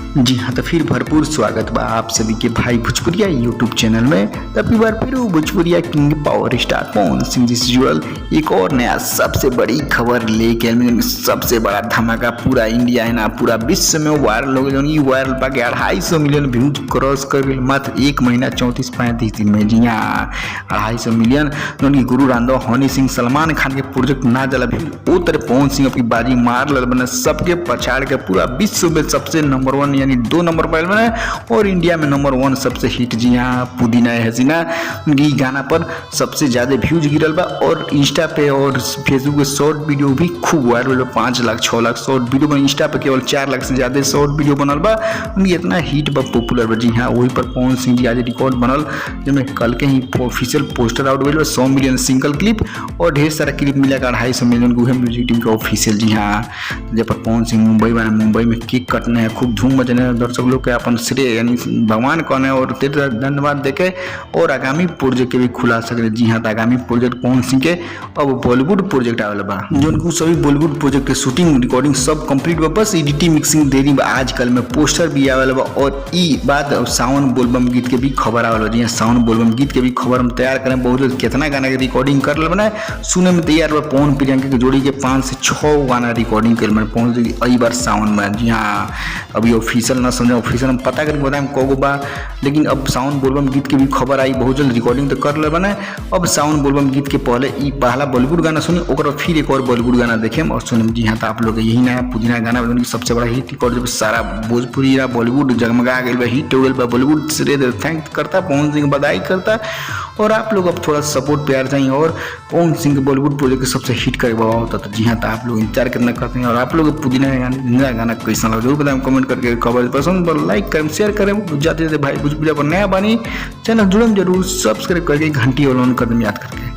जी हाँ, तो फिर भरपूर स्वागत बा आप सभी के भाई भोजपुरिया यूट्यूब चैनल में। तब बार फिर भोजपुरिया king power star Pawan Singh ji से जुड़ल एक और नया सबसे बड़ी खबर लेके आए। सबसे बड़ा धमाका पूरा इंडिया है ना, पूरा विश्व में वायरल हो गया। वायरल पा के 250 मिलियन व्यूज क्रॉस कर गए मात्र 1 महीना 34-35 दिन में। जी हाँ, 250 मिलियन। गुरु रामदेव, हनी सिंह, सलमान खान के प्रोजेक्ट ना जला भी वो तरह पवन सिंह अपनी बाजी मार लल बना, सबके पछाड़ के पूरा विश्व में सबसे नंबर 1 यानी 2 नंबर पर बना और इंडिया में नंबर 1 सबसे हिट। जी हाँ, पुदीना है हसीना, उनकी गाना पर सबसे ज्यादा व्यूज गिरल बा और इंस्टा पे और फेसबुक पे शॉर्ट वीडियो भी खूब viral. 5 lakh 6 lakh short video में, इंस्टा पे केवल 4 लाख से ज्यादा शॉर्ट वीडियो बनल बा। उनकी इतना हिट बा, पॉपुलर बा। जी हाँ, वही पर पवन सिंह जी आज रिकॉर्ड बनल जिसमें कल के ही ऑफिशियल पोस्टर आउट हुई 100 मिलियन सिंगल क्लिप और ढेर सारा क्लिप मिलाकर 250 मिलियन को म्यूजिक टीम का ऑफिशियल। जी हाँ, जब पर पवन सिंह मुंबई बना, मुंबई में केक कटने हैं, खूब धूम मचने, दर्शक लोग के अपन श्रेय यानी भगवान कौन है और धन्यवाद देखे और आगामी प्रोजेक्ट के भी खुला सके। जी हाँ, तो आगामी प्रोजेक्ट पवन सिंह के अब बॉलीवुड प्रोजेक्ट आवेला बा, जो सभी बॉलीवुड प्रोजेक्ट के शूटिंग रिकॉर्डिंग सब कंप्लीट बा, बस एडिटिंग मिक्सिंग देरी बा। आजकल में पोस्टर भी आवेला बा और ई बात सावन बोलबम गीत के भी खबर आवेला। जी हाँ, सावन बोलबम गीत के भी खबर हम तैयार करें। बहुत कितना गाना के रिकॉर्डिंग कर ले सुने में तैयार बा। पवन प्रियंका की जोड़ी के 5 से 6 गाना रिकॉर्डिंग कर पहुंच अई बार सावन में। जी हाँ, अभी ऑफिशियल ना समझे, ऑफिशियल हम पता करके बताएं को बा, लेकिन अब सावन बोलबम गीत की भी खबर आई। बहुत जल्द रिकॉर्डिंग तो कर ले बना। अब सावन बोलबम गीत के पहले ई पहला बॉलीवुड गाना सुनी और फिर एक और बॉलीवुड गाना देखें और सुने। जी हाँ, तो आप लोग यही नया पुदीना गाना सबसे बड़ा हिट रिकॉर्ड जब सारा भोजपुरी बॉलीवुड जगमगा गया, हिट हो गया बॉलीवुड से थैंक करता, पवन सिंह बधाई करता। और आप लोग अब थोड़ा सपोर्ट प्यार चाहिए और पवन सिंह के बॉलीवुड प्रोजेक्ट सबसे हिट कर होता। तो जी हाँ, तो आप लोग इंतजार कितना करते हैं और आप लोग पुदीना गाना कैसा लगा जरूर बताएं कमेंट करके। खबर पसंद पर लाइक करें, शेयर करें। जाते जाते भाई भोजपुरिया पर नया बानी चैनल जुड़म जरूर, सब्सक्राइब करके घंटी ऑन कर दें याद करके।